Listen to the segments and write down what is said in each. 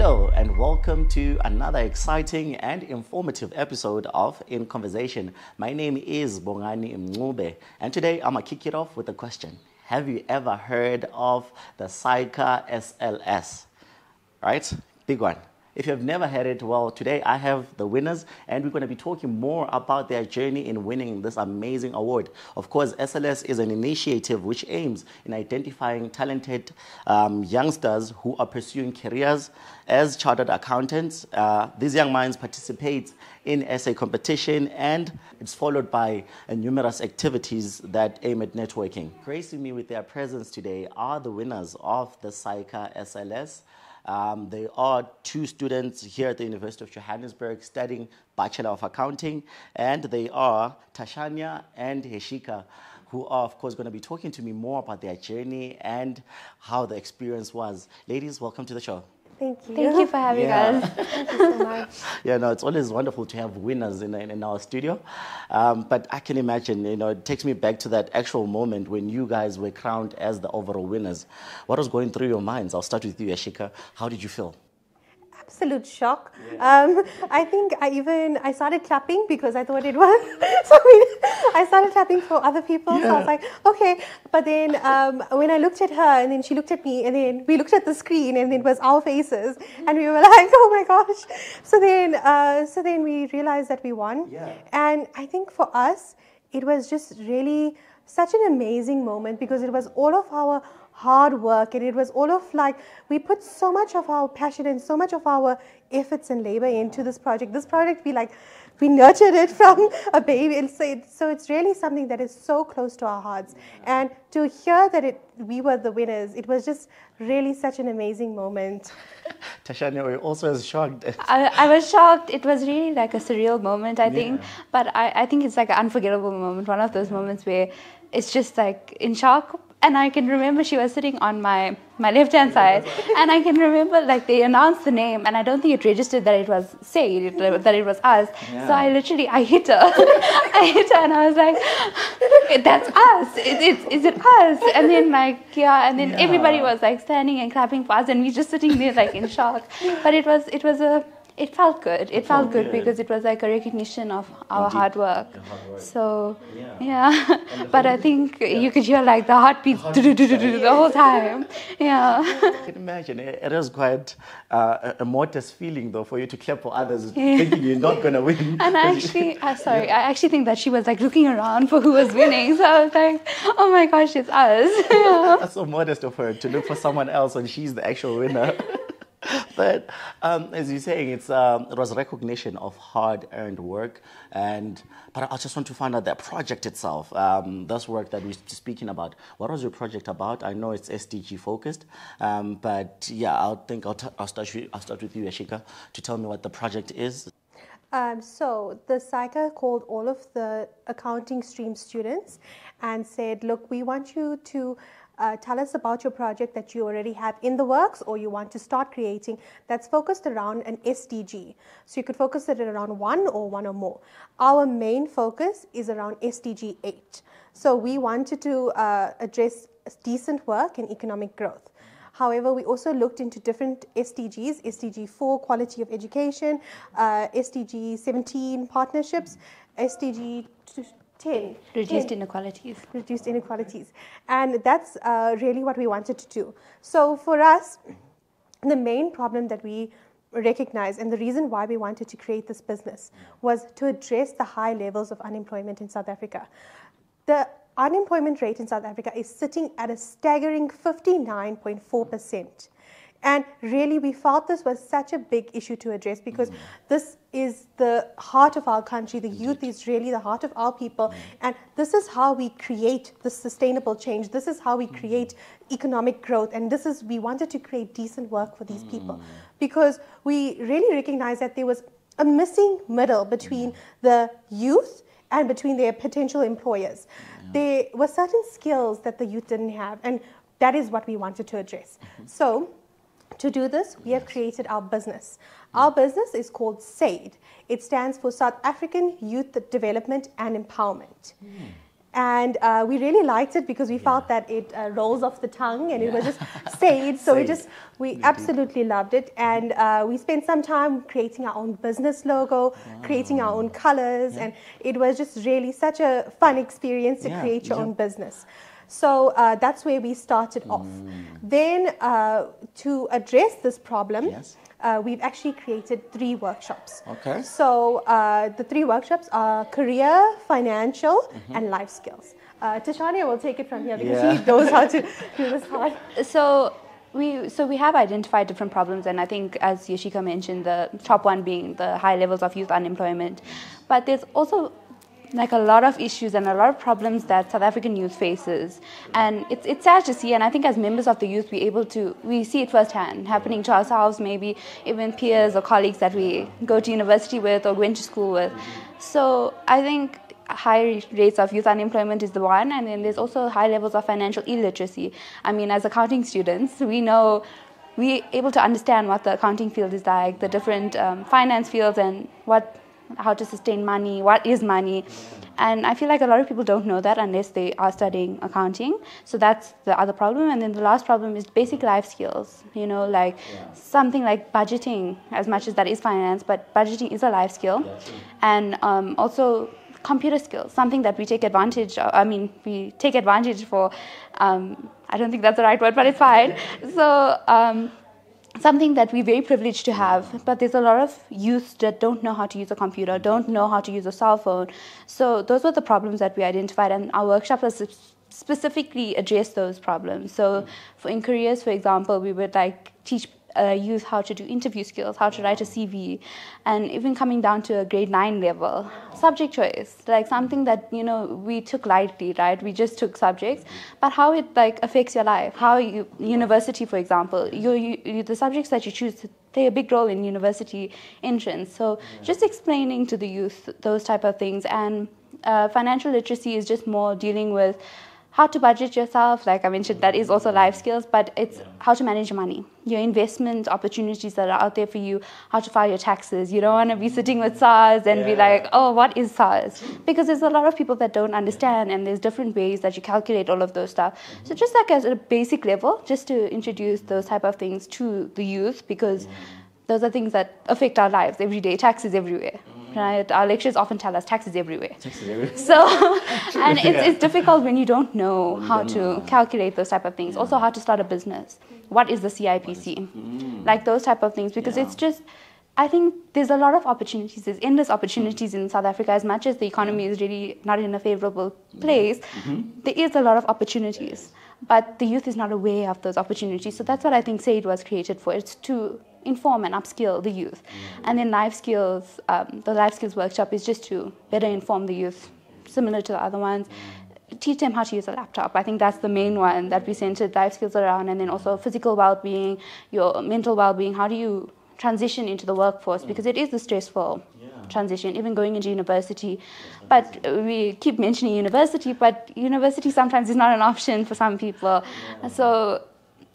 Hello and welcome to another exciting and informative episode of In Conversation. My name is Bongani and today I'm going to kick it off with a question. Have you ever heard of the SAICA SLS? Right? Big one. If you've never heard it, well, today I have the winners and we're going to be talking more about their journey in winning this amazing award. Of course, SLS is an initiative which aims in identifying talented youngsters who are pursuing careers as chartered accountants. These young minds participate in essay competition and it's followed by numerous activities that aim at networking. Gracing me with their presence today are the winners of the SAICA SLS. They are two students here at the University of Johannesburg studying Bachelor of Accounting, and they are Thashania and Yeshikah, who are, of course, going to be talking to me more about their journey and how the experience was. Ladies, welcome to the show. Thank you. Thank you for having us. Thank you so much. Yeah, no, it's always wonderful to have winners in our studio. But I can imagine, it takes me back to that actual moment when you guys were crowned as the overall winners. What was going through your minds? I'll start with you, Yeshikah. How did you feel? Absolute shock. Yeah. I think I started clapping because I thought it was. I started clapping for other people. Yeah. So I was like, okay. But then when I looked at her and then she looked at me and then we looked at the screen and it was our faces and we were like, oh my gosh. So then we realized that we won. Yeah. And I think for us, it was just really such an amazing moment because it was all of our hard work and it was all of we put so much of our passion and so much of our efforts and labor into this project. This project we nurtured it from a baby and so it's really something that is so close to our hearts. And to hear that we were the winners, it was just really such an amazing moment. Thashania, were you also as shocked? I was shocked. It was really like a surreal moment, I think. But I think it's like an unforgettable moment. One of those moments where it's just like in shock. And I can remember she was sitting on my left-hand side. And I can remember they announced the name. And I don't think it registered that it was that it was us. Yeah. So I hit her. I hit her and I was like, that's us. Is it us? And then everybody was standing and clapping for us. And we just sitting there in shock. But it felt good. It felt good because it was like a recognition of our hard work. So, yeah. But I think you could hear the heartbeats the whole time. Yeah. I can imagine. It was quite a modest feeling, though, for you to clap for others, thinking you're not going to win. And I actually think that she was looking around for who was winning. So I was like, oh my gosh, it's us. Yeah. That's so modest of her to look for someone else when she's the actual winner. But as you're saying, it was recognition of hard-earned work. But I just want to find out that project itself, this work that we're speaking about. What was your project about? I know it's SDG focused, but yeah, I'll start with you, Yeshikah, to tell me what the project is. So the SAICA called all of the accounting stream students and said, look, we want you to tell us about your project that you already have in the works or you want to start creating that's focused around an SDG. So you could focus it around one or more. Our main focus is around SDG 8. So we wanted to address decent work and economic growth. However, we also looked into different SDGs, SDG 4, quality of education, SDG 17, partnerships, SDG 10. Reduced inequalities. Reduced inequalities. And that's really what we wanted to do. So for us, the main problem that we recognized and the reason why we wanted to create this business was to address the high levels of unemployment in South Africa. The unemployment rate in South Africa is sitting at a staggering 59.4%. And really, we felt this was such a big issue to address because this is the heart of our country. The youth is really the heart of our people. And this is how we create the sustainable change. This is how we create economic growth. And we wanted to create decent work for these people because we really recognized that there was a missing middle between the youth and between their potential employers. There were certain skills that the youth didn't have. And that is what we wanted to address. So to do this, we have created our business. Our business is called SAID. It stands for South African Youth Development and Empowerment. And we really liked it because we felt that it rolls off the tongue and it was just sage. So we absolutely loved it. And we spent some time creating our own business logo, creating our own colors. And it was just really such a fun experience to create your own business. So that's where we started off. Then to address this problem, we've actually created 3 workshops. Okay. So the 3 workshops are career, financial, and life skills. Thashania will take it from here because he knows how to do this part. So we have identified different problems, and I think, as Yeshikah mentioned, the top one being the high levels of youth unemployment. But there's also like a lot of issues and a lot of problems that South African youth faces, and it's sad to see. And I think as members of the youth, we see it firsthand happening to ourselves, maybe even peers or colleagues that we go to university with or went to school with. So I think high rates of youth unemployment is the one, and then there's also high levels of financial illiteracy. I mean, as accounting students, we're able to understand what the accounting field is like, the different finance fields, and how to sustain money, what is money. And I feel like a lot of people don't know that unless they are studying accounting. So that's the other problem. And then the last problem is basic life skills, something like budgeting, as much as that is finance, but budgeting is a life skill. And also computer skills, something that we take advantage of. I mean, we take advantage for, I don't think that's the right word, but it's fine. So something that we're very privileged to have, but there's a lot of youth that don't know how to use a computer, don't know how to use a cell phone. So those were the problems that we identified, and our workshop was specifically address those problems. So in careers, for example, we would teach youth how to do interview skills, how to write a CV, and even coming down to a grade 9 level. Subject choice, like something that, we took lightly, right? We just took subjects, but how it affects your life, how university, for example, the subjects that you choose play a big role in university entrance. So just explaining to the youth those type of things. And financial literacy is just more dealing with how to budget yourself, like I mentioned, that is also life skills, but it's how to manage your money, your investment opportunities that are out there for you, how to file your taxes. You don't want to be sitting with SARS and be like, oh, what is SARS? Because there's a lot of people that don't understand, and there's different ways that you calculate all of those stuff. So just at a basic level, just to introduce those type of things to the youth, because those are things that affect our lives every day. Taxes everywhere. Right? Our lecturers often tell us taxes everywhere. So, and it's difficult when you don't know how to calculate those type of things. Also, how to start a business. What is the CIPC? Like those type of things, because it's just, I think there's a lot of opportunities. There's endless opportunities in South Africa. As much as the economy is really not in a favorable place, there is a lot of opportunities. But the youth is not aware of those opportunities. So that's what I think SAID was created for. It's to inform and upskill the youth. And then life skills, the life skills workshop is just to better inform the youth, similar to the other ones. Teach them how to use a laptop. I think that's the main one that we centered life skills around. And then also physical well-being, your mental well-being. How do you transition into the workforce? Because it is a stressful transition, even going into university. But we keep mentioning university, but university sometimes is not an option for some people. So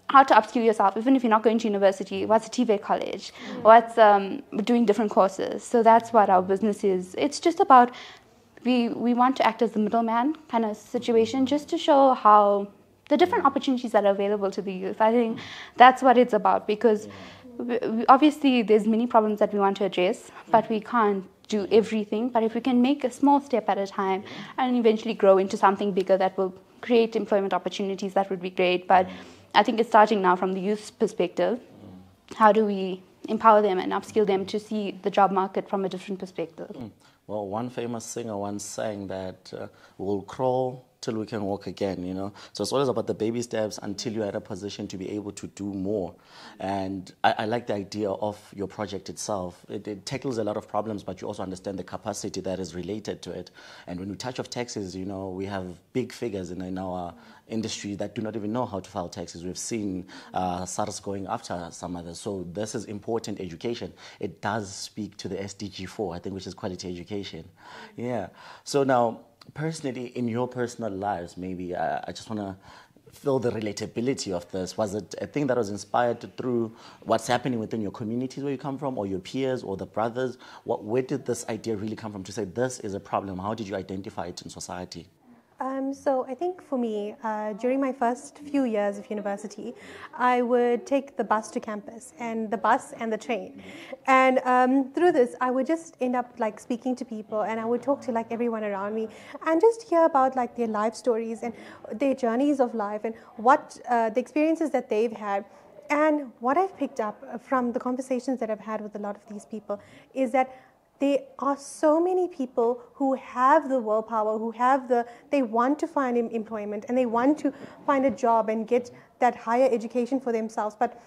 how to upskill yourself, even if you're not going to university. What's a TVET college? What's doing different courses? So that's what our business is. It's just about, we want to act as the middleman kind of situation, just to show how the different opportunities that are available to the youth. I think that's what it's about, because obviously there's many problems that we want to address, but we can't do everything. But if we can make a small step at a time and eventually grow into something bigger that will create employment opportunities, that would be great. But I think it's starting now from the youth's perspective. How do we empower them and upskill them to see the job market from a different perspective? Well, one famous singer once sang that we'll crawl till we can walk again, So it's always about the baby steps until you're at a position to be able to do more. And I like the idea of your project itself. It tackles a lot of problems, but you also understand the capacity that is related to it. And when we touch of taxes, we have big figures in our industry that do not even know how to file taxes. We've seen SARS going after some others. So this is important education. It does speak to the SDG-4, I think, which is quality education. Yeah. So now, personally, in your personal lives, maybe I just want to feel the relatability of this. Was it a thing that was inspired through what's happening within your communities where you come from, or your peers, or the brothers? Where did this idea really come from to say this is a problem? How did you identify it in society? So I think for me, during my first few years of university, I would take the bus to campus, and the bus and the train. And through this, I would just end up like speaking to people, and I would talk to like everyone around me and just hear about like their life stories and their journeys of life and what the experiences that they've had. And what I've picked up from the conversations that I've had with a lot of these people is that there are so many people who have the willpower, they want to find employment and they want to find a job and get that higher education for themselves, but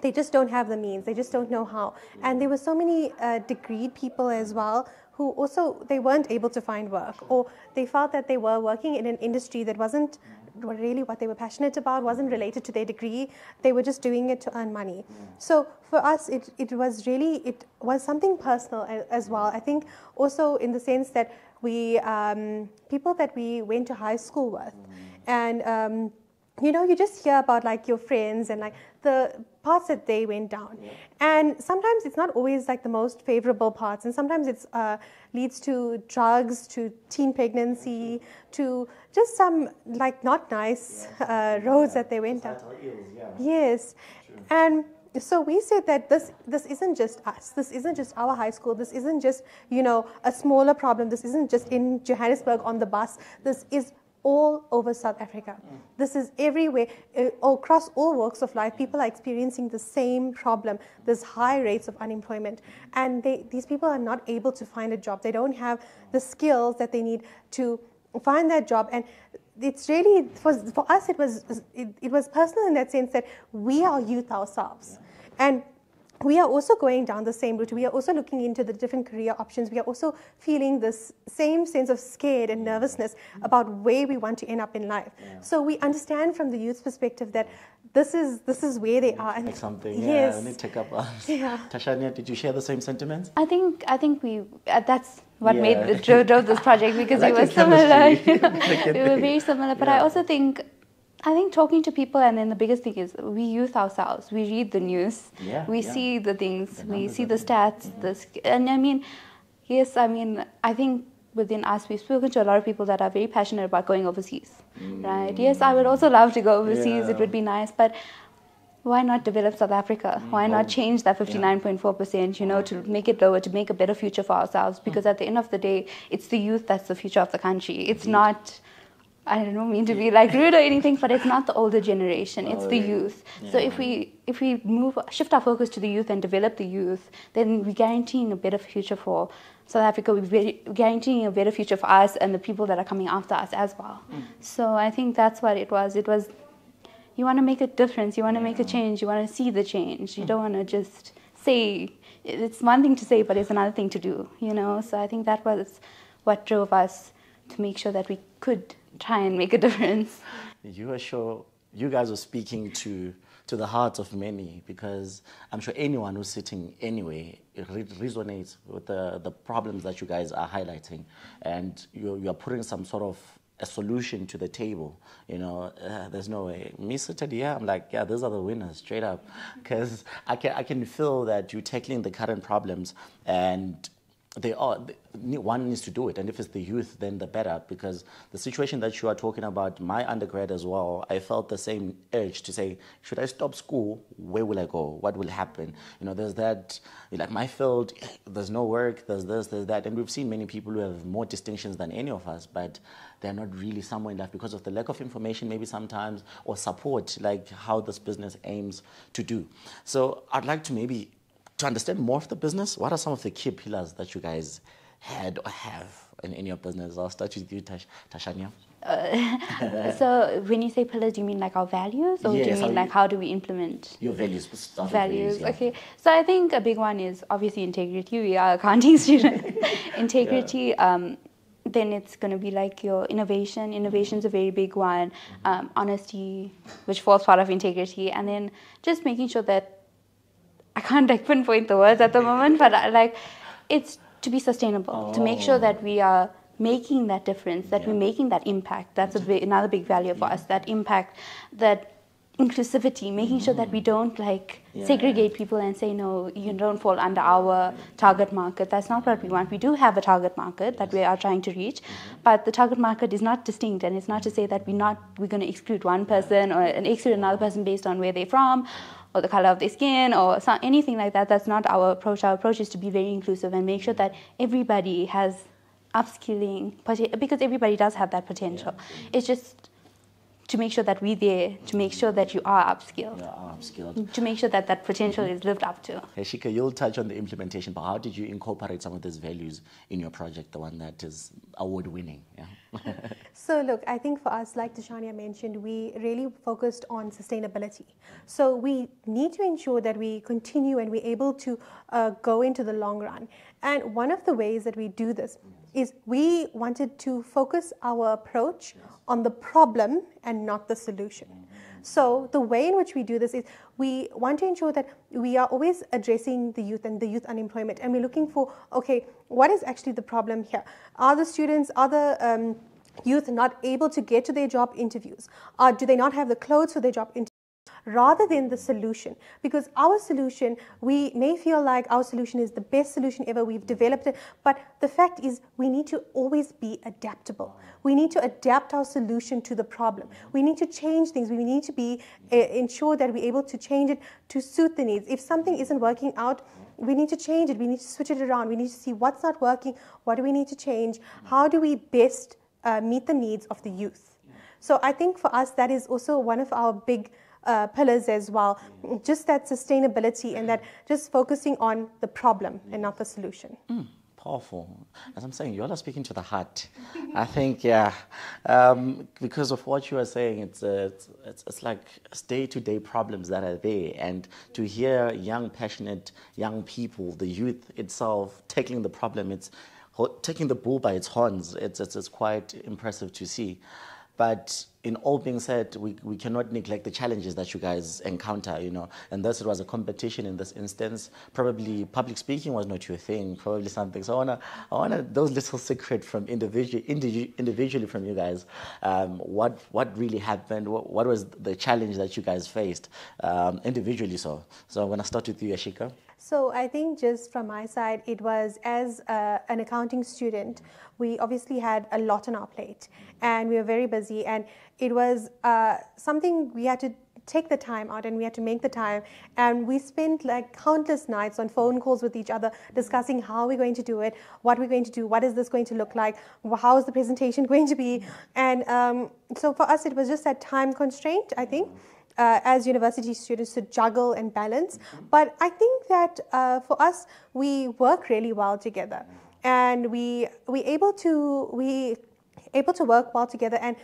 they just don't have the means, they just don't know how. And there were so many degreed people as well who also, they weren't able to find work, or they felt that they were working in an industry that wasn't really what they were passionate about, wasn't related to their degree. They were just doing it to earn money. So for us, it was something personal as well. I think also in the sense that we, people that we went to high school with, and you just hear about like your friends and like the paths that they went down. And sometimes it's not always like the most favorable paths, and sometimes it's leads to drugs, to teen pregnancy, to just some like not nice roads that they went down. Yes. And so we said that this isn't just us. This isn't just our high school. This isn't just, a smaller problem. This isn't just in Johannesburg on the bus. This is all over South Africa. This is everywhere, across all walks of life. People are experiencing the same problem. There's high rates of unemployment, and these people are not able to find a job. They don't have the skills that they need to find that job. And it's really, for us, it was personal in that sense that we are youth ourselves, and we are also going down the same route. We are also looking into the different career options. We are also feeling this same sense of scared and nervousness about where we want to end up in life. So we understand from the youth's perspective that this is where they are. And something. Yes. I need to take up. Tashania, did you share the same sentiments? I think we that's what drove this project, because it was similar. We were very similar. But I also think talking to people, and then the biggest thing is we youth ourselves. We read the news. We see the things. We see the stats. And I think within us, we've spoken to a lot of people that are very passionate about going overseas. Right? Yes, I would also love to go overseas. It would be nice. But why not develop South Africa? Why not change that 59.4%, to make it lower, to make a better future for ourselves? Because at the end of the day, it's the youth that's the future of the country. It's not... I don't mean to be like rude or anything, but it's not the older generation, it's the youth. So if we shift our focus to the youth and develop the youth, then we're guaranteeing a better future for South Africa. We're guaranteeing a better future for us and the people that are coming after us as well. So I think that's what it was. It was, you want to make a difference, you want to make a change, you want to see the change. You don't want to just say, it's one thing to say, but it's another thing to do, So I think that was what drove us to make sure that we could try and make a difference. You are sure you guys are speaking to the hearts of many, because I'm sure anyone who's sitting anyway, it resonates with the problems that you guys are highlighting, and you are putting some sort of a solution to the table. There's no way. Me sitting here, I'm like, these are the winners, straight up, because I can feel that you're tackling the current problems, and one needs to do it, and if it's the youth, then the better, because the situation that you are talking about, my undergrad as well, I felt the same urge to say, should I stop school? Where will I go? What will happen? There's that, like my field, there's no work, there's this, there's that, and we've seen many people who have more distinctions than any of us, but they're not really somewhere in life because of the lack of information maybe sometimes, or support, like how this business aims to do. So I'd like to understand more of the business. What are some of the key pillars that you guys had or have in your business? I'll start with you, Thashania. So when you say pillars, do you mean like our values, or do you mean like how do we implement your values? Okay. So I think a big one is obviously integrity. We are accounting students. Integrity. Then it's going to be like your innovation. Innovation's a very big one. Honesty, which falls part of integrity, and then just making sure that I can't pinpoint the words at the moment, but it's to be sustainable, to make sure that we are making that difference, that we're making that impact. That's another big value for us, that impact, that inclusivity, making sure that we don't segregate people and say, no, you don't fall under our target market. That's not what we want. We do have a target market that we are trying to reach, but the target market is not distinct, and it's not to say that we're going to exclude one person or exclude another person based on where they're from or the color of their skin or anything like that. That's not our approach. Our approach is to be very inclusive and make sure that everybody has upskilling, because everybody does have that potential. It's just to make sure that we're there, to make sure that you are upskilled, to make sure that that potential is lived up to. Yeshikah, you'll touch on the implementation, but how did you incorporate some of these values in your project, the one that is award-winning? Yeah. So look, I think for us, like Thashania mentioned, we really focused on sustainability. So we need to ensure that we continue and we're able to go into the long run. And one of the ways that we do this is we wanted to focus our approach on the problem and not the solution. So the way in which we do this is we want to ensure that we are always addressing the youth and the youth unemployment, and we're looking for, okay, what is actually the problem here? Are the students, are the youth not able to get to their job interviews? Or do they not have the clothes for their job interviews? Rather than the solution, because our solution, we may feel like our solution is the best solution ever, we've developed it, but the fact is we need to always be adaptable. We need to adapt our solution to the problem. We need to change things. We need to be ensure that we're able to change it to suit the needs. If something isn't working out, we need to change it. We need to switch it around. We need to see what's not working, what do we need to change, how do we best meet the needs of the youth. So I think for us that is also one of our big pillars as well, just that sustainability and that just focusing on the problem and not the solution. Powerful. As I'm saying, you all are speaking to the heart. I think, because of what you are saying, it's like day-to-day problems that are there, and to hear young, passionate young people, the youth itself, tackling the problem, it's taking the bull by its horns. It's quite impressive to see. But in all being said, we cannot neglect the challenges that you guys encounter, and thus it was a competition in this instance. Probably public speaking was not your thing, probably something. So I want those little secrets from individually from you guys. What really happened? What was the challenge that you guys faced individually? So I'm going to start with you, Yeshikah. So I think just from my side, it was as an accounting student, we obviously had a lot on our plate and we were very busy, and it was something we had to take the time out and we had to make the time, and we spent like countless nights on phone calls with each other discussing how we're going to do it, what we're going to do, what is this going to look like, how is the presentation going to be, and so for us it was just that time constraint, I think. As university students to juggle and balance. But I think that for us, we work really well together, and we able to work well together. And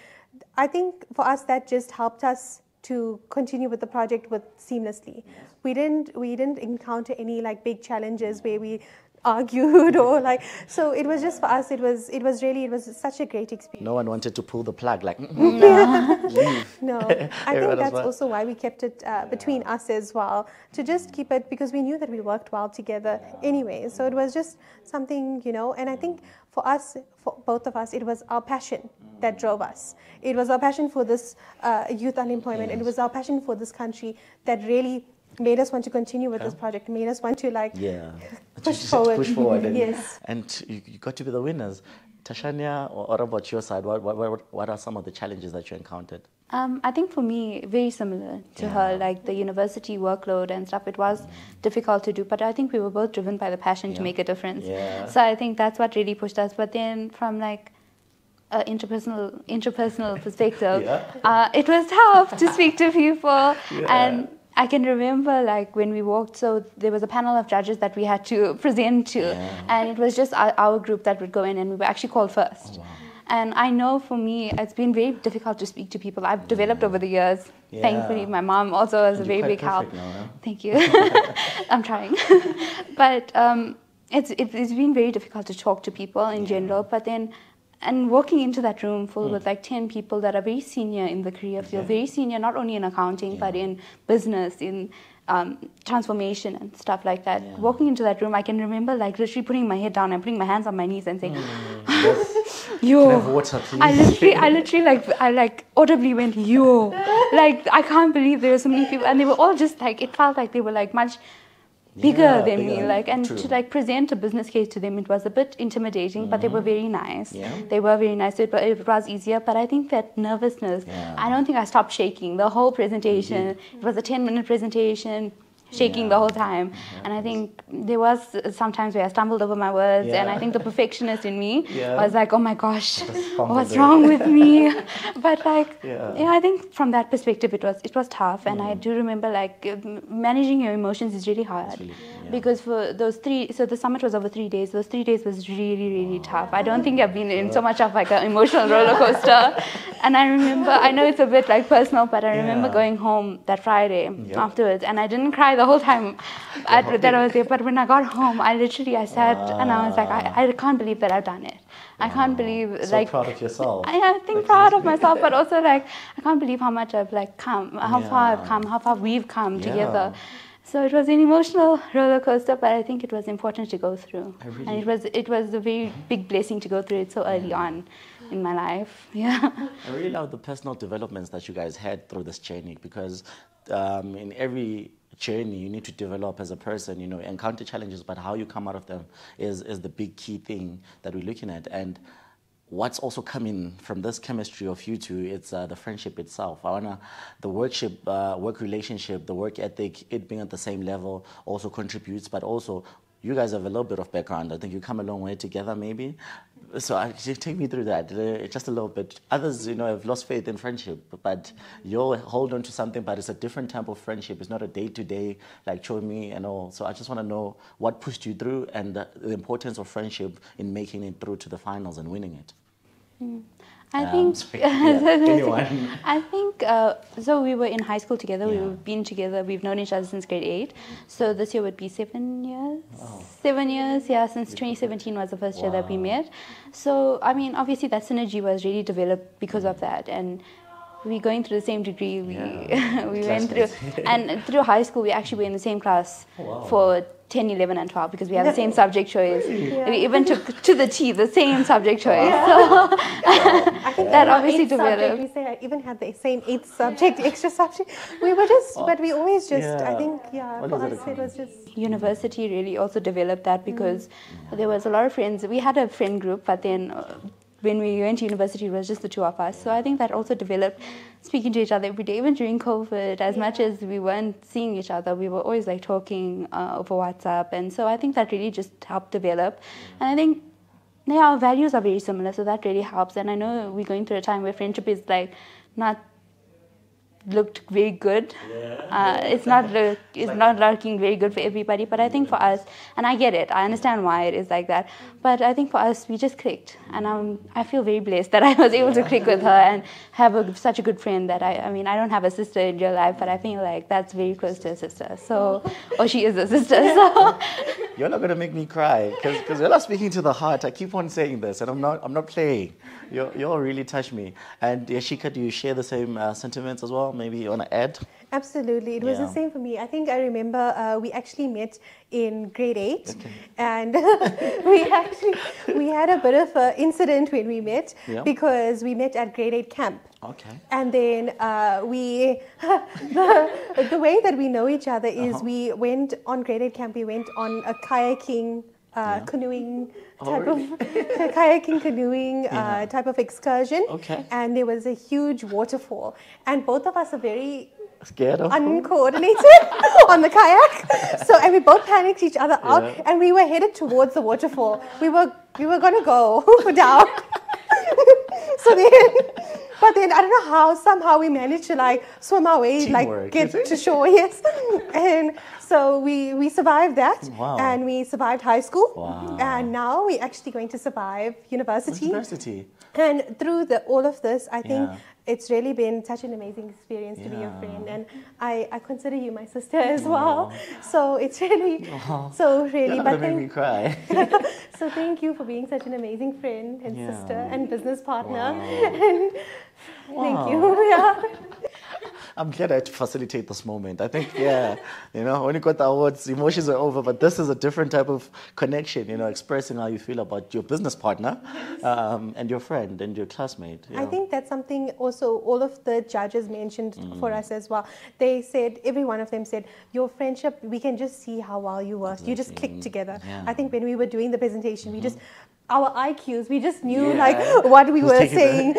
I think for us that just helped us to continue with the project seamlessly. We didn't encounter any like big challenges where we argued or so it was just for us, it was such a great experience. No one wanted to pull the plug leave. No, I think that's also why we kept it between us as well, to just keep it, because we knew that we worked well together anyway. So it was just something, and I think for us, for both of us, it was our passion that drove us. It was our passion for this youth unemployment, and it was our passion for this country that really made us want to continue with this project, made us want to push forward. And you got to be the winners. Thashania, what about your side? What are some of the challenges that you encountered? I think for me, very similar to her, like the university workload and stuff, it was difficult to do, but I think we were both driven by the passion to make a difference. So I think that's what really pushed us. But then from like an interpersonal perspective, it was tough to speak to people. And I can remember like when we walked, so there was a panel of judges that we had to present to, and it was just our group that would go in, and we were actually called first. Oh, wow. And I know for me, it's been very difficult to speak to people. I've developed over the years. Thankfully, my mom also was a very big help. Now, huh? Thank you. I'm trying. But it's been very difficult to talk to people in general. But then, and walking into that room full with like 10 people that are very senior in the career field, very senior not only in accounting, but in business, in transformation and stuff like that. Walking into that room, I can remember like literally putting my head down and putting my hands on my knees and saying, yo, Can I have water, please? I literally like audibly went, yo, like I can't believe there were so many people, and they were all just like, it felt like they were like much bigger than me, like, and true. to like present a business case to them, it was a bit intimidating, but they were very nice. Yeah. They were very nice, so it was easier. But I think that nervousness, I don't think I stopped shaking the whole presentation. It was a 10-minute presentation, shaking the whole time. And I think there was sometimes where I stumbled over my words, and I think the perfectionist in me was like, oh my gosh, what's wrong with me? But like, I think from that perspective, it was tough. And I do remember like managing your emotions is really hard. Because for those 3, so the summit was over 3 days. Those 3 days was really, really tough. I don't think I've been in so much of like an emotional roller coaster. And I remember, I know it's a bit like personal, but I remember going home that Friday afterwards, and I didn't cry the whole time that I was there. But when I got home, I sat and I was like, I can't believe that I've done it. I can't believe, so like, proud of yourself. I think proud of myself, but also like, I can't believe how much I've like come, how far I've come, how far we've come together. So it was an emotional roller coaster, but I think it was important to go through. And it was a very big blessing to go through it so early on in my life. Yeah. I really love the personal developments that you guys had through this journey, because in every journey you need to develop as a person, encounter challenges, but how you come out of them is the big key thing that we're looking at. And what's also coming from this chemistry of you two, it's the friendship itself. The work relationship, the work ethic, it being at the same level also contributes, but also you guys have a little bit of background. I think you come a long way together maybe. So actually take me through that, just a little bit. Others, have lost faith in friendship, but you'll hold on to something, but it's a different type of friendship. It's not a day-to-day, like show me and all. So I just want to know what pushed you through and the importance of friendship in making it through to the finals and winning it. I think, I think so we were in high school together, we've been together, we've known each other since grade 8. So this year would be 7 years. Wow. 7 years, since 2017 was the first year that we met. So, I mean, obviously that synergy was really developed because of that. And we're going through the same degree. We went through, and through high school, we actually were in the same class for 10, 11, and 12 because we had the same subject choice. We even took to the T the same subject choice. So I think that obviously developed. We say I even had the same 8th subject, extra subject. We were just, but we always just, I think, for us it was just. University really also developed that because there was a lot of friends. We had a friend group, but then when we went to university, it was just the 2 of us. So I think that also developed speaking to each other every day, even during COVID. As much as we weren't seeing each other, we were always like talking over WhatsApp. And so I think that really just helped develop. And I think our values are very similar, so that really helps. And I know we're going through a time where friendship is like not looked very good. It's not looking very good for everybody, but I think for us, and I get it, I understand why it is like that, but I think for us we just clicked, and I feel very blessed that I was able to click with her and have such a good friend that I mean I don't have a sister in real life, but I feel like that's very close to a sister, so or she is a sister. So you're not gonna make me cry because you're not speaking to the heart. I keep on saying this, and I'm not playing. You all really touch me. And Yeshikah, do you share the same sentiments as well? Maybe you want to add? Absolutely. It was the same for me. I think I remember we actually met in grade 8 and we had a bit of an incident when we met because we met at grade 8 camp. Okay. And then the way that we know each other is we went on grade 8 camp, we went on a kayaking canoeing type of type of excursion. Okay. And there was a huge waterfall, and both of us are very scared of uncoordinated on the kayak. So and we both panicked each other out, and we were headed towards the waterfall. We were gonna go down. So but then I don't know how, somehow we managed to like swim our way, Teamwork, like get to shore, and so we survived that, and we survived high school, and now we're actually going to survive university. And through all of this, I think it's really been such an amazing experience to be your friend, and I consider you my sister as well. So it's really, You're but make me cry. so thank you for being such an amazing friend and sister and business partner. And thank you. I'm glad I had to facilitate this moment. I think, yeah, when you got the awards, emotions are over, but this is a different type of connection, expressing how you feel about your business partner and your friend and your classmate. I think that's something also all of the judges mentioned for us as well. They said, every one of them said, your friendship, we can just see how well you worked. You just clicked together. Yeah. I think when we were doing the presentation, we just, our IQs, we just knew what we were saying.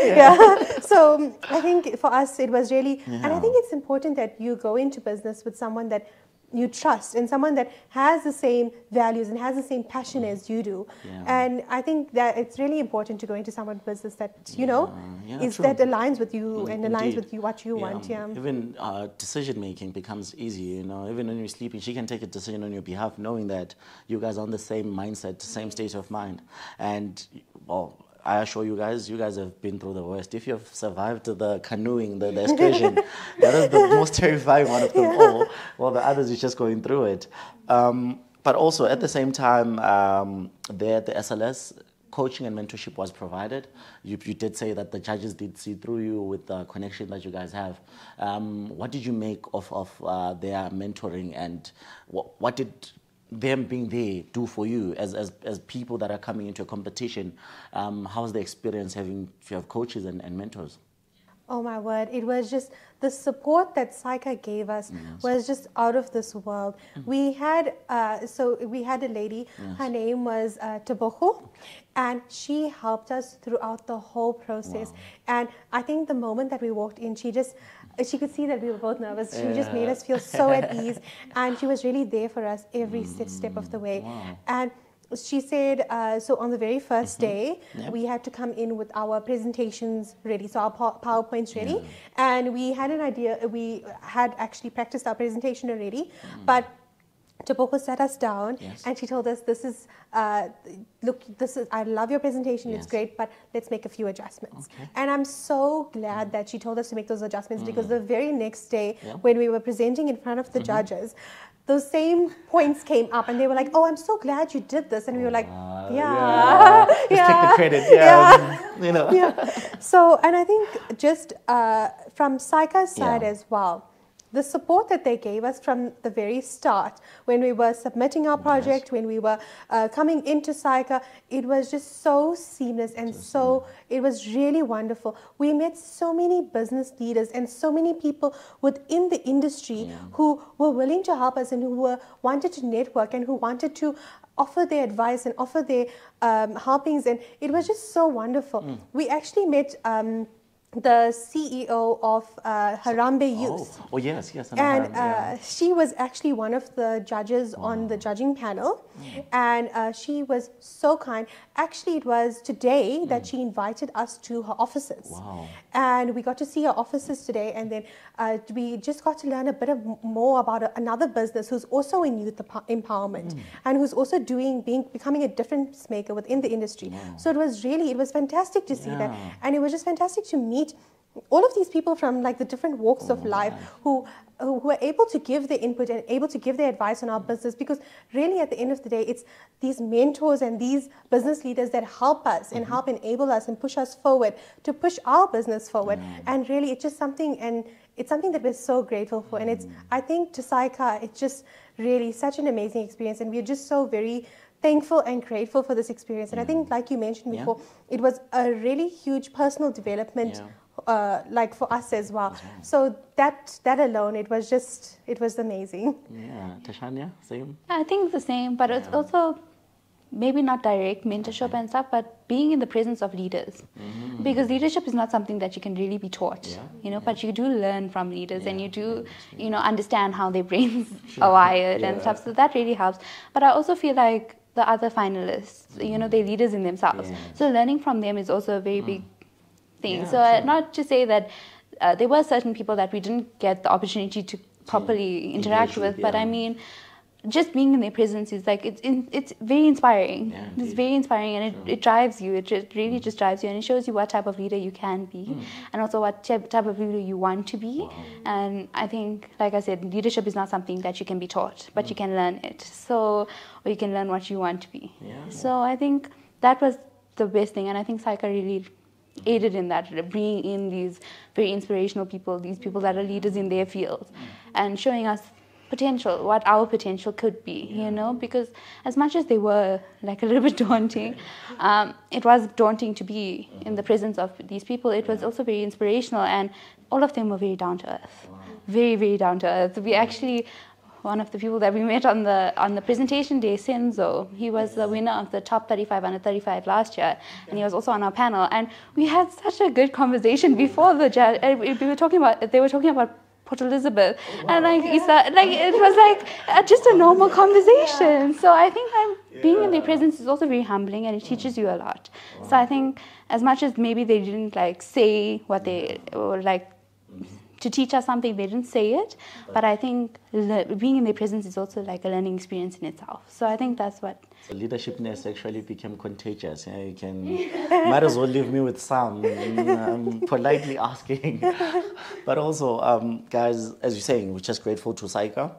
So I think for us it was really, and I think it's important that you go into business with someone that you trust and someone that has the same values and has the same passion as you do. And I think that it's really important to go into someone's business that, that aligns with you and aligns with you what you want. Even decision making becomes easy, even when you're sleeping, she can take a decision on your behalf knowing that you guys are on the same mindset, the same state of mind. And, well, I assure you guys have been through the worst. If you've survived the canoeing, the excursion, that is the most terrifying one of them all. Well, the others is just going through it. But also, at the same time, there at the SLS, coaching and mentorship was provided. You did say that the judges did see through you with the connection that you guys have. What did you make of their mentoring, and what did them being there do for you as people that are coming into a competition? How's the experience having to have coaches and mentors? Oh my word, it was just the support that SAICA gave us was just out of this world. We had we had a lady, her name was Appavoo, and she helped us throughout the whole process. And I think the moment that we walked in, she could see that we were both nervous. She just made us feel so at ease, and she was really there for us every step of the way. And she said, so on the very first day, we had to come in with our presentations ready, so our PowerPoints ready. And we had an idea, we had actually practiced our presentation already, but Appavoo sat us down and she told us, look, I love your presentation, it's great, but let's make a few adjustments. And I'm so glad that she told us to make those adjustments, because the very next day when we were presenting in front of the judges, those same points came up and they were like, oh, I'm so glad you did this. And we were like, Let's take the credit. So, and I think just from SAICA's side as well, the support that they gave us from the very start, when we were submitting our project, when we were coming into SAICA, it was just so seamless and it was really wonderful. We met so many business leaders and so many people within the industry who were willing to help us and who wanted to network and who wanted to offer their advice and offer their helpings, and it was just so wonderful. We actually met the CEO of Harambee Youth. Oh yes. And she was actually one of the judges on the judging panel. And she was so kind. Actually, it was today that she invited us to her offices. And we got to see her offices today. And then we just got to learn a bit more about another business who's also in youth empowerment and who's also becoming a difference maker within the industry. So it was fantastic to see that. And it was just fantastic to meet all of these people from like the different walks of life who are able to give their input and able to give their advice on our business, because really at the end of the day, it's these mentors and these business leaders that help us and help enable us and push us forward to push our business forward. And really it's just something, and it's something that we're so grateful for. And it's, I think to SAICA, it's just really such an amazing experience, and we're just so very thankful and grateful for this experience. And I think, like you mentioned before, it was a really huge personal development like for us as well. So that alone, it was amazing. Thashania, same? I think the same, but it's also maybe not direct mentorship and stuff, but being in the presence of leaders. Because leadership is not something that you can really be taught, but you do learn from leaders, and you do, understand how their brains are wired and stuff. So that really helps. But I also feel like the other finalists, they're leaders in themselves. So learning from them is also a very big thing. Not to say that there were certain people that we didn't get the opportunity to properly interact with, but I mean, just being in their presence is like, it's very inspiring. It's very inspiring, and it drives you. It really just drives you, and it shows you what type of leader you can be, and also what type of leader you want to be. And I think, like I said, leadership is not something that you can be taught, but you can learn it. Or you can learn what you want to be. So I think that was the best thing, and I think SAICA really aided in that, bringing in these very inspirational people, these people that are leaders in their fields, and showing us potential, what our potential could be, because as much as they were like a little bit daunting, it was daunting to be in the presence of these people. It was also very inspirational, and all of them were very down to earth, very, very down to earth. We actually, one of the people that we met on the presentation day, Senzo, he was the winner of the top 35 under 35 last year, and he was also on our panel. And we had such a good conversation before the judge. They were talking about Port Elizabeth, and it was like just a normal conversation. So I think being in their presence is also very humbling, and it teaches you a lot. So I think as much as maybe they didn't like say what they or like to teach us something, they didn't say it, but I think being in their presence is also like a learning experience in itself. So I think that's what. So leadershipness actually became contagious. You can might as well leave me with some. I'm politely asking, but also, guys, as you're saying, we're just grateful to SAICA.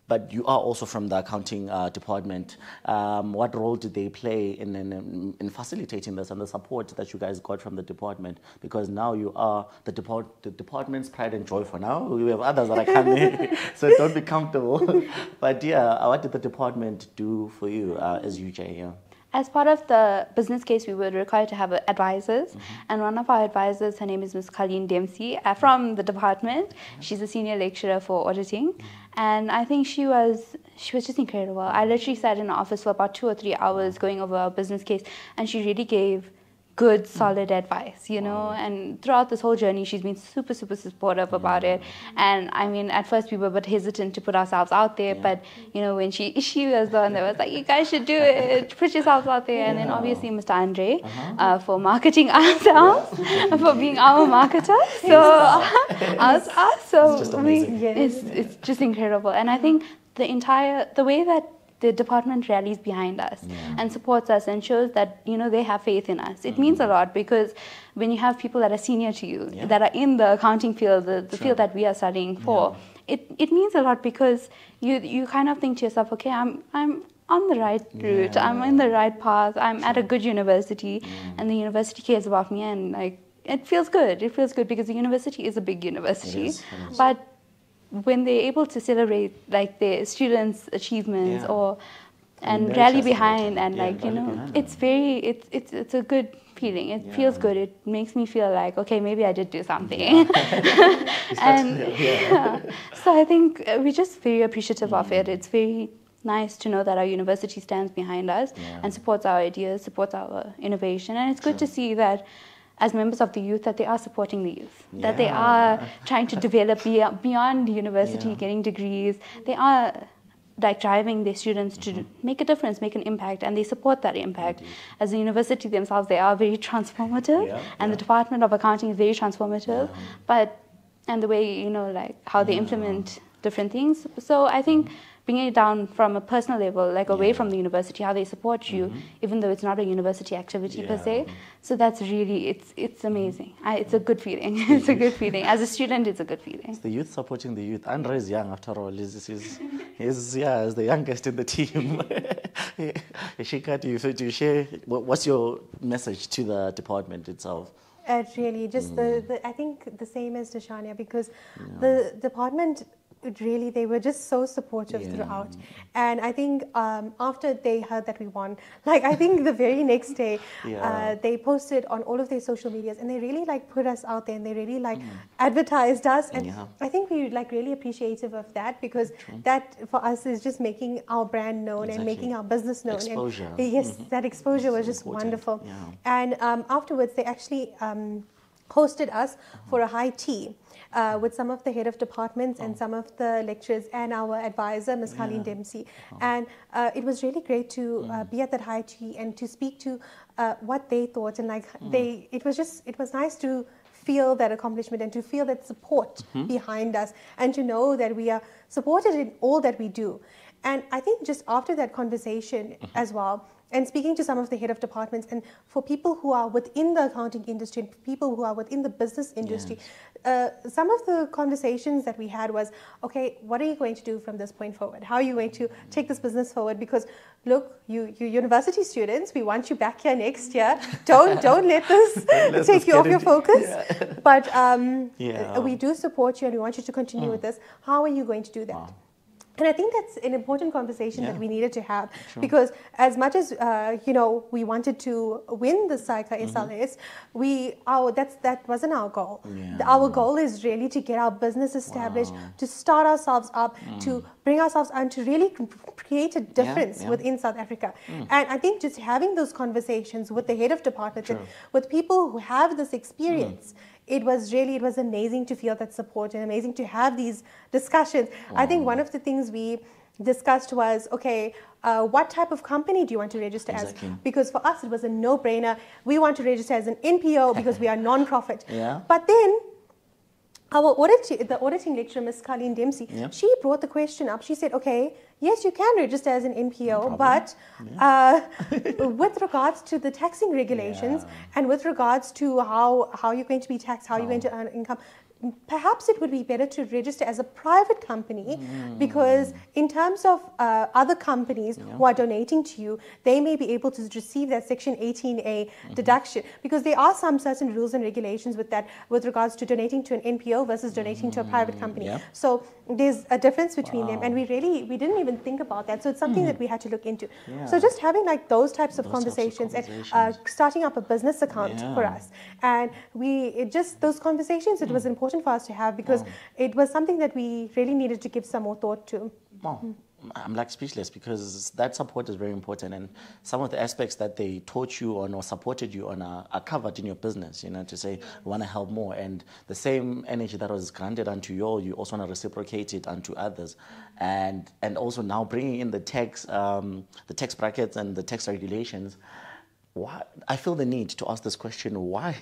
But you are also from the accounting department. What role did they play in facilitating this and the support that you guys got from the department? Because now you are the department's pride and joy for now. We have others that are coming, so don't be comfortable. But yeah, what did the department do for you as UJ? Yeah. As part of the business case, we were required to have advisors, and one of our advisors, her name is Ms. Colleen Dempsey from the department. She's a senior lecturer for auditing, and I think she was just incredible. I literally sat in the office for about 2 or 3 hours going over our business case, and she really gave good, solid advice, and throughout this whole journey, she's been super, super supportive about it. And I mean, at first we were a bit hesitant to put ourselves out there, but when she was the one that was like, you guys should do it, put yourselves out there. And then obviously Mr. Andre for marketing ourselves, for being our marketer. It's just incredible. And I think the way that the department rallies behind us and supports us and shows that they have faith in us. It means a lot, because when you have people that are senior to you, that are in the accounting field, the field that we are studying for, it means a lot, because you kind of think to yourself, okay, I'm on the right route, I'm in the right path, I'm at a good university, and the university cares about me, and like it feels good. It feels good because the university is a big university, but when they're able to celebrate like their students' achievements and rally behind and it's a good feeling. It feels good. It makes me feel like, okay, maybe I did do something. So I think we're just very appreciative of it. It's very nice to know that our university stands behind us and supports our ideas, supports our innovation, and it's good to see that as members of the youth, that they are supporting the youth, that they are trying to develop beyond university, getting degrees. They are like driving their students to make a difference, make an impact, and they support that impact. As a university themselves, they are very transformative, and the Department of Accounting is very transformative, and the way, like how they implement different things. So I think bringing it down from a personal level, like away from the university, how they support you, even though it's not a university activity per se. So that's really, it's amazing. It's a good feeling. It's a good feeling. As a student, it's a good feeling. It's the youth supporting the youth. Andre is young, after all. He's the youngest in the team. Yeshikah, do you share, what's your message to the department itself? Really, just I think the same as Thashania, because the department, really, they were just so supportive throughout. And I think after they heard that we won, I think the very next day, they posted on all of their social medias, and they really put us out there, and they really advertised us. And I think we really appreciative of that, because that for us is just making our brand known and making our business known. Exposure. And, that exposure was just wonderful. And afterwards, they actually hosted us for a high tea. With some of the head of departments and some of the lecturers and our advisor, Ms. Colleen Dempsey. And it was really great to be at that high tea and to speak to what they thought. And it was nice to feel that accomplishment and to feel that support behind us, and to know that we are supported in all that we do. And I think just after that conversation as well, and speaking to some of the head of departments, and for people who are within the accounting industry and people who are within the business industry, some of the conversations that we had was, okay, what are you going to do from this point forward? How are you going to take this business forward? Because look, you university students, we want you back here next year. Don't let this take you off your focus. Yeah. But we do support you and we want you to continue with this. How are you going to do that? Wow. And I think that's an important conversation that we needed to have, because as much as we wanted to win the SAICA SLS, that wasn't our goal. Yeah. Our goal is really to get our business established, to start ourselves up, to bring ourselves on, to really create a difference within South Africa. And I think just having those conversations with the head of departments and with people who have this experience, it was amazing to feel that support and amazing to have these discussions. I think one of the things we discussed was, okay, what type of company do you want to register as? Because for us, it was a no-brainer. We want to register as an NPO because we are non-profit. But then the auditing lecturer, Ms. Colleen Dempsey, she brought the question up. She said, okay, yes, you can register as an NPO, but with regards to the taxing regulations and with regards to how you're going to be taxed, how you're going to earn income, perhaps it would be better to register as a private company, because in terms of other companies who are donating to you, they may be able to receive that Section 18A deduction, because there are some certain rules and regulations with regards to donating to an NPO versus donating to a private company. So there's a difference between them, and we didn't even think about that. So it's something that we had to look into. So just having like those types of conversations and starting up a business account for us, and those conversations, it was important for us to have, because it was something that we really needed to give some more thought to. I'm like speechless, because that support is very important, and some of the aspects that they taught you on or supported you on are covered in your business, to say we want to help more, and the same energy that was granted unto you also want to reciprocate it unto others, and also now bringing in the tax brackets and the tax regulations. I feel the need to ask this question: why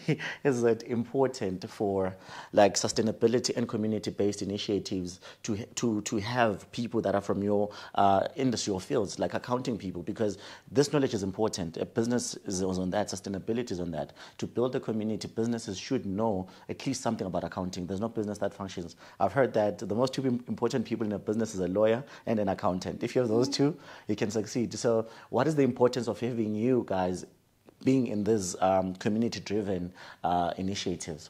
is it important for like sustainability and community-based initiatives to have people that are from your industry or fields, like accounting people? Because this knowledge is important. A business is on that, sustainability is on that. To build a community, businesses should know at least something about accounting. There's no business that functions. I've heard that the most two important people in a business is a lawyer and an accountant. If you have those two, you can succeed. So what is the importance of having you guys being in these community-driven initiatives?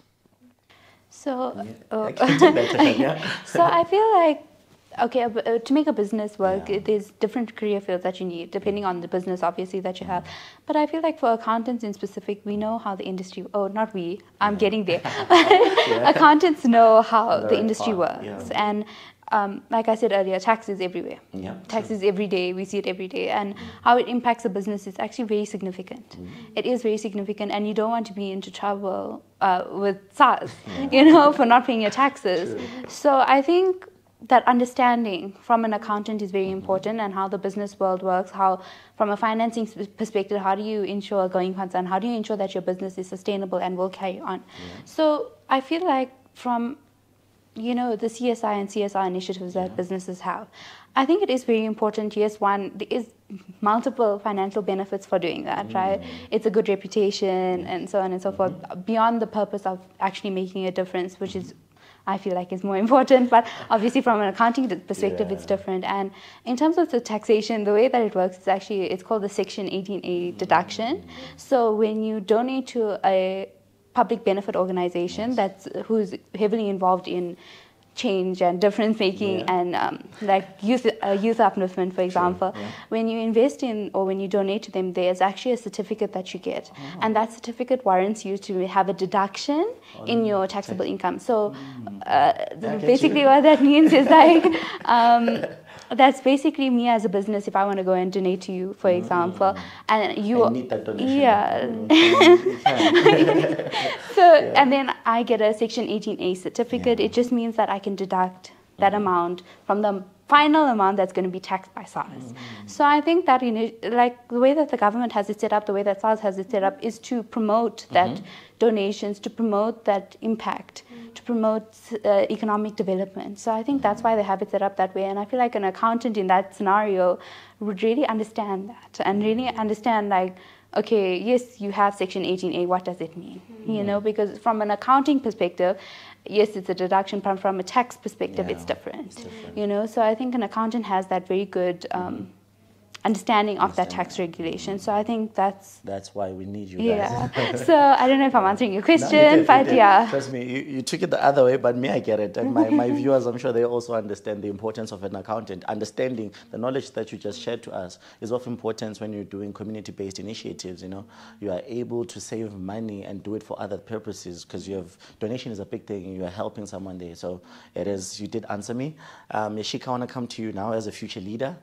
So I feel like, okay, to make a business work, there's different career fields that you need, depending on the business, obviously, that you have. But I feel like for accountants in specific, we know how the industry, not we, I'm getting there. Accountants know how the industry works. And like I said earlier, tax is everywhere. Tax is every day. We see it every day. And how it impacts a business is actually very significant. It is very significant. And you don't want to be into trouble with SARS, for not paying your taxes. So I think that understanding from an accountant is very important, and how the business world works, how from a financing perspective, how do you ensure a going concern? How do you ensure that your business is sustainable and will carry on? So I feel like from the CSI and CSR initiatives that businesses have, I think it is very important. Yes, one, there is multiple financial benefits for doing that, right? It's a good reputation and so on and so forth, beyond the purpose of actually making a difference, which is, I feel like, is more important. But obviously from an accounting perspective, it's different. And in terms of the taxation, the way that it works is actually, it's called the Section 18A deduction. So when you donate to a public benefit organization who's heavily involved in change and difference making and like youth upliftment, for example, when you invest in or when you donate to them, there's actually a certificate that you get, and that certificate warrants you to have a deduction in your taxable income. So basically what that means is like that's basically me as a business. If I want to go and donate to you, for example, and you need that donation. And then I get a Section 18A certificate. It just means that I can deduct that amount from the final amount that's going to be taxed by SARS. So I think that like the way that the government has it set up, the way that SARS has it set up, is to promote that donations, to promote that impact, to promote economic development. So I think that's why they have it set up that way. And I feel like an accountant in that scenario would really understand that and really understand, like, okay, yes, you have Section 18A, what does it mean? You know, because from an accounting perspective, yes, it's a deduction, but from a tax perspective, it's different. You know, so I think an accountant has that very good understanding of that tax regulation. So I think that's why we need you guys. So I don't know if I'm answering your question, No, you did, but yeah. Trust me, you took it the other way, but me, I get it. And my viewers, I'm sure they also understand the importance of an accountant. Understanding the knowledge that you just shared to us is of importance when you're doing community-based initiatives. You know, you are able to save money and do it for other purposes, because donation is a big thing. You are helping someone there. So it is. You did answer me. Yeshikah, I want to come to you now as a future leader.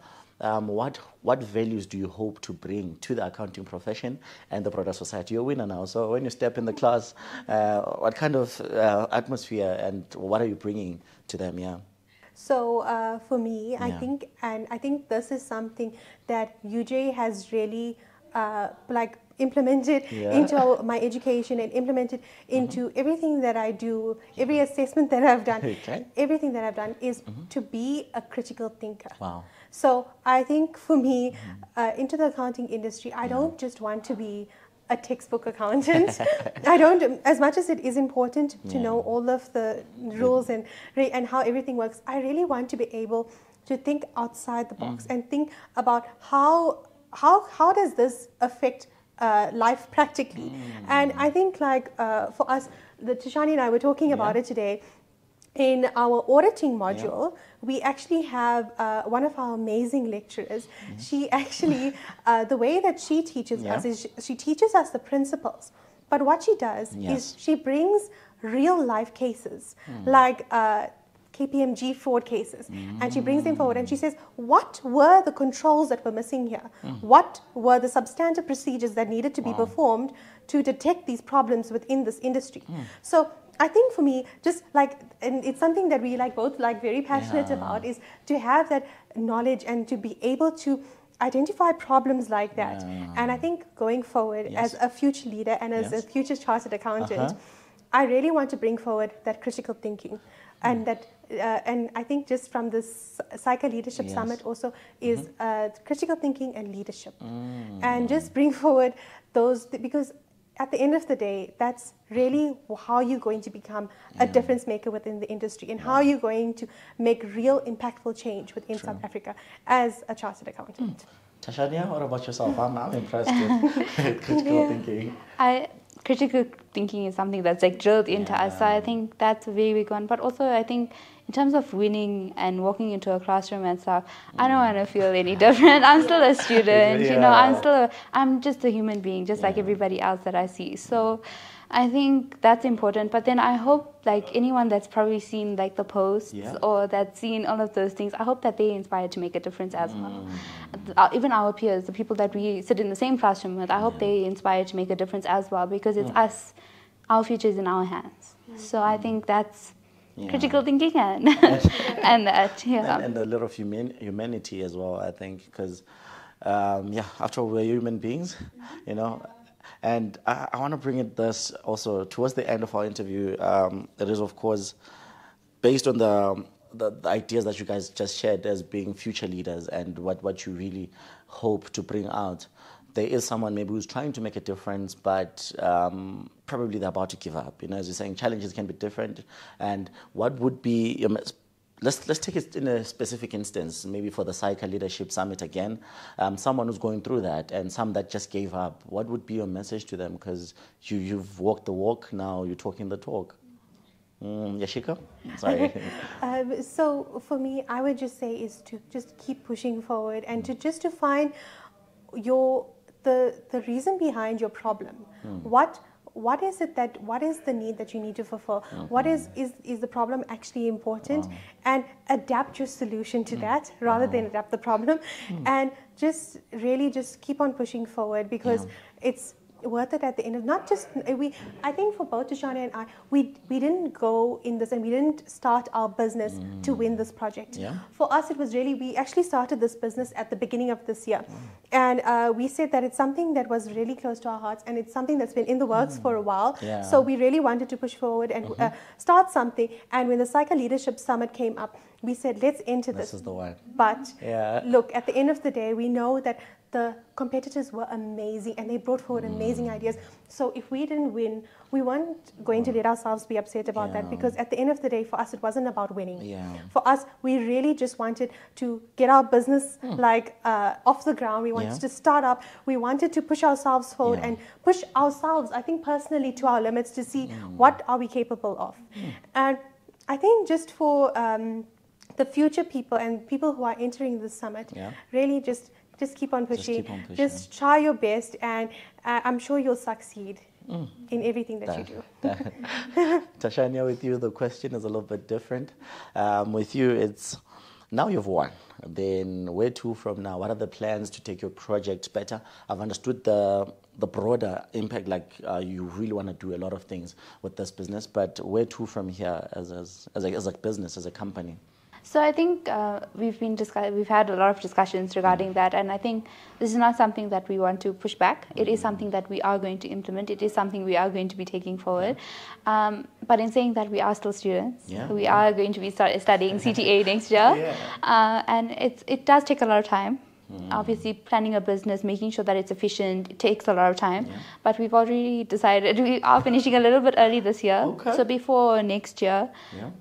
What values do you hope to bring to the accounting profession and the broader society? You're a winner now, so when you step in the class, what kind of atmosphere and what are you bringing to them? Yeah. So for me, I think this is something that UJ has really implemented into my education and implemented into everything that I do, every assessment that I've done. Everything that I've done is to be a critical thinker. Wow. So I think for me, into the accounting industry, I don't just want to be a textbook accountant. I don't, as much as it is important to know all of the rules and how everything works, I really want to be able to think outside the box and think about how does this affect life practically. And I think for us, Thashania and I were talking about it today. In our auditing module, we actually have one of our amazing lecturers. She actually, the way that she teaches us is she teaches us the principles. But what she does is she brings real life cases, like KPMG fraud cases, and she brings them forward and she says, what were the controls that were missing here? What were the substantive procedures that needed to be performed to detect these problems within this industry? So I think for me, and it's something that we both very passionate about, is to have that knowledge and to be able to identify problems like that. And I think going forward as a future leader and as a future chartered accountant, I really want to bring forward that critical thinking. And that, and I think just from this SAICA Leadership Summit also is critical thinking and leadership. And just bring forward those, because at the end of the day, that's really how you're going to become a difference maker within the industry and how you're going to make real impactful change within South Africa as a chartered accountant. Thashania, what about yourself? I'm impressed with critical thinking. Critical thinking is something that's drilled into us, so I think that's a very big one. But also I think in terms of winning and walking into a classroom and stuff, I don't want to feel any different. I'm still a student, you know, I'm just a human being, just like everybody else that I see. So I think that's important. But then I hope anyone that's probably seen the posts or that's seen all of those things, I hope that they're inspired to make a difference as well. Even our peers, the people that we sit in the same classroom with, I hope they're inspired to make a difference as well, because it's us, our future is in our hands. So I think that's critical thinking and that, and a lot of humanity as well, I think, because after all, we're human beings, you know. And I want to bring it this also towards the end of our interview. It is, of course, based on the ideas that you guys just shared as being future leaders and what you really hope to bring out. There is someone maybe who's trying to make a difference, but probably they're about to give up. You know, as you're saying, challenges can be different. And what would be let's take it in a specific instance, maybe for the SAICA Leadership Summit again, someone who's going through that and some that just gave up. What would be your message to them? Because you've walked the walk, now you're talking the talk. Yeshikah? Sorry. So for me, I would just say is to just keep pushing forward and to find the reason behind your problem. What is the need that you need to fulfill? What is the problem actually important? And adapt your solution to that rather than adapt the problem. And just really just keep on pushing forward, because it's worth it at the end of not just I think for both Thashania and I, we didn't go in this and we didn't start our business to win this project. Yeah. For us, it was really, we actually started this business at the beginning of this year, and we said that it's something that was really close to our hearts, and it's something that's been in the works for a while. Yeah. So we really wanted to push forward and start something. And when the SAICA Leadership Summit came up, we said, let's enter this. This is the one. But Yeah. look, at the end of the day, we know that the competitors were amazing and they brought forward amazing ideas. So if we didn't win, we weren't going to let ourselves be upset about that, because at the end of the day, for us, it wasn't about winning. Yeah. For us, we really just wanted to get our business off the ground. We wanted to start up. We wanted to push ourselves forward and push ourselves, I think personally, to our limits to see what are we capable of. And I think just for the future people and people who are entering this summit, really just keep on pushing. Just try your best, and I'm sure you'll succeed in everything that you do. Thashania, with you, the question is a little bit different. With you, it's now you've won. Then where to from now? What are the plans to take your project better? I've understood the broader impact, like you really want to do a lot of things with this business, but where to from here as a business, as a company? So I think we've had a lot of discussions regarding that, and I think this is not something that we want to push back. It is something that we are going to implement. It is something we are going to be taking forward. But in saying that, we are still students. We are going to be studying CTA next year, and it does take a lot of time. Obviously, planning a business, making sure that it's efficient, it takes a lot of time. But we've already decided we are finishing a little bit early this year. Okay. So before next year,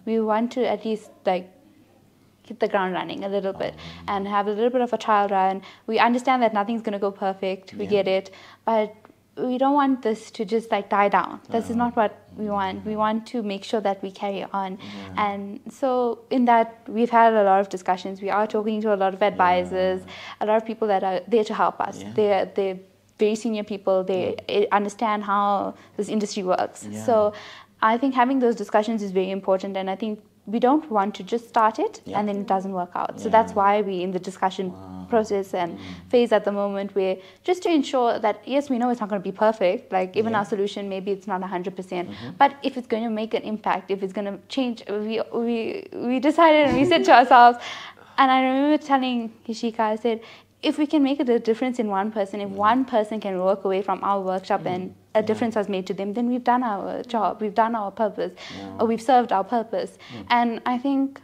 we want to at least hit the ground running a little bit and have a little bit of a trial run. We understand that nothing's going to go perfect. We get it. But we don't want this to just die down. This is not what we want. We want to make sure that we carry on. And so in that, we've had a lot of discussions. We are talking to a lot of advisors, a lot of people that are there to help us. They're very senior people. They understand how this industry works. So I think having those discussions is very important, and I think we don't want to just start it and then it doesn't work out. So that's why we're in the discussion process and phase at the moment, where just to ensure that, yes, we know it's not going to be perfect. Even our solution, maybe it's not 100%. But if it's going to make an impact, if it's going to change, we decided and we said to ourselves, and I remember telling Yeshikah, I said, if we can make a difference in one person, if one person can walk away from our workshop and a difference was made to them, then we've done our job, we've done our purpose, or we've served our purpose. And I think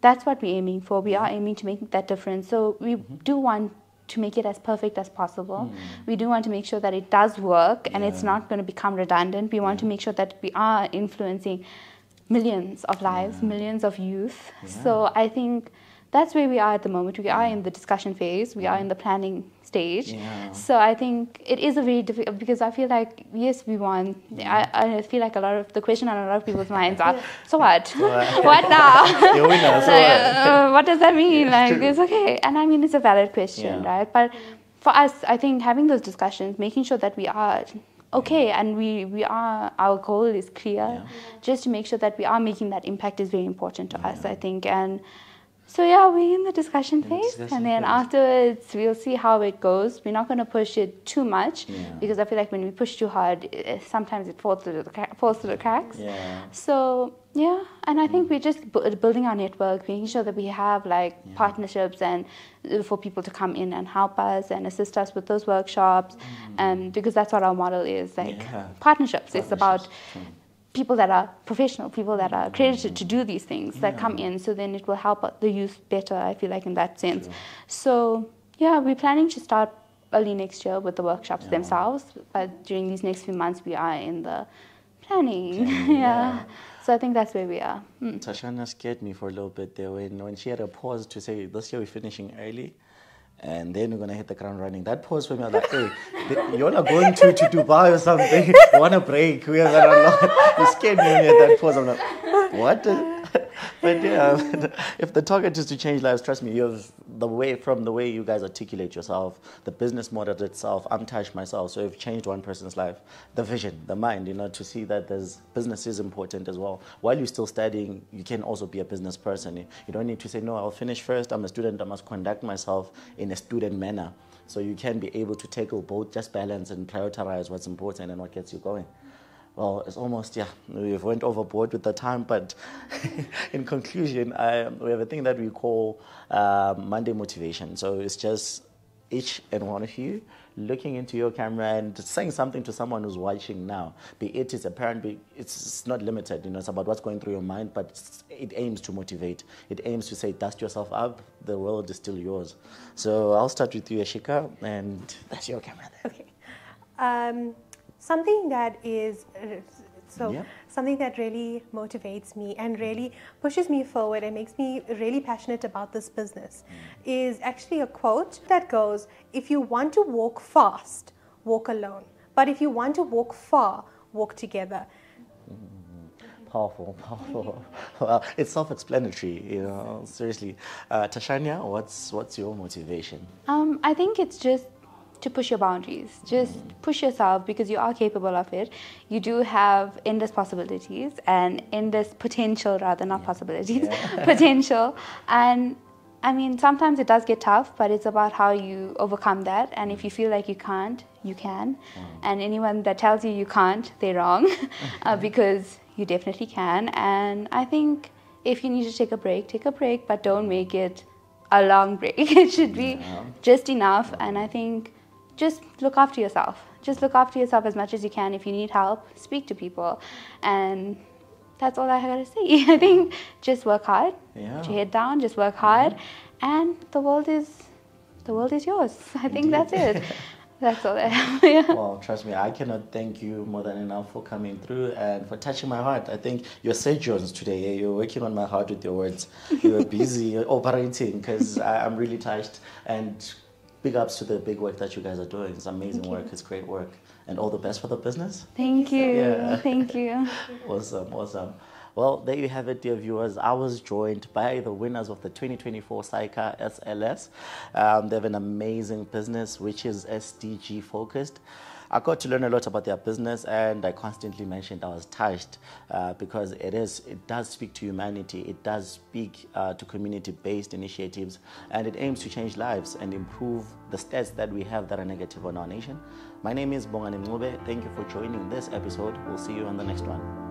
that's what we're aiming for. We are aiming to make that difference. So we do want to make it as perfect as possible. We do want to make sure that it does work and it's not going to become redundant. We want to make sure that we are influencing millions of lives, millions of youth. So I think that's where we are at the moment. We are in the discussion phase. We are in the planning stage. So I think it is a very difficult, because I feel like, yes, we won. I feel like a lot of the question on a lot of people's minds are, so what? What now? You're winner, so what does that mean? It's okay. And I mean, it's a valid question, right? But for us, I think having those discussions, making sure that we are okay, and we are, our goal is clear, just to make sure that we are making that impact is very important to us, I think. And so we're in the discussion phase, and then afterwards we'll see how it goes. We're not going to push it too much, because I feel like when we push too hard, sometimes it falls through the cracks. So and I think we're just building our network, making sure that we have partnerships and for people to come in and help us and assist us with those workshops, because that's what our model is, partnerships. It's about people that are professional, people that are accredited to do these things that come in, so then it will help the youth better, I feel like, in that sense. So we're planning to start early next year with the workshops themselves, but during these next few months we are in the planning. So I think that's where we are. Thashania scared me for a little bit there when she had a pause to say, this year we're finishing early, and then we're going to hit the ground running. That pause for me, I was like, hey, you're not going to Dubai or something. You want a break? We are not. You scared me when you had that pause. I'm like, what? But if the target is to change lives, trust me, you have the way you guys articulate yourself, the business model itself. I'm Tash myself, so you've changed one person's life. The vision, the mind, to see that business is important as well. While you're still studying, you can also be a business person. You don't need to say, no, I'll finish first. I'm a student. I must conduct myself in a student manner. So you can be able to tackle both, just balance and prioritize what's important and what gets you going. Well, it's almost, we've went overboard with the time, but in conclusion, we have a thing that we call Monday motivation. So it's just each and one of you looking into your camera and saying something to someone who's watching now. Be it a parent, it's not limited, it's about what's going through your mind, but it aims to motivate. It aims to say, dust yourself up, the world is still yours. So I'll start with you, Yeshikah, and that's your camera there. Okay. Something that is something that really motivates me and really pushes me forward and makes me really passionate about this business is actually a quote that goes, if you want to walk fast, walk alone. But if you want to walk far, walk together. Powerful. Well, it's self-explanatory, seriously. Thashania, what's your motivation? I think it's just to push your boundaries. Just push yourself, because you are capable of it. You do have endless possibilities and endless potential, rather, not possibilities, potential. And I mean, sometimes it does get tough, but it's about how you overcome that. And if you feel like you can't, you can. And anyone that tells you you can't, they're wrong, because you definitely can. And I think if you need to take a break, but don't make it a long break. It should be just enough. And I think just look after yourself. Just look after yourself as much as you can. If you need help, speak to people. And that's all I gotta say. I think just work hard. Put your head down, just work hard. And the world is yours. I think that's it. That's all I have. Well, trust me, I cannot thank you more than enough for coming through and for touching my heart. I think you're St. John's today. You're working on my heart with your words. You were busy operating, because I'm really touched. And big ups to the big work that you guys are doing. It's amazing work. It's great work. And all the best for the business. Thank you. Thank you. Awesome. Well, there you have it, dear viewers. I was joined by the winners of the 2024 SAICA SLS. They have an amazing business, which is SDG focused. I got to learn a lot about their business, and I constantly mentioned I was touched because it does speak to humanity. It does speak to community-based initiatives, and it aims to change lives and improve the stats that we have that are negative on our nation. My name is Bongani. Thank you for joining this episode. We'll see you on the next one.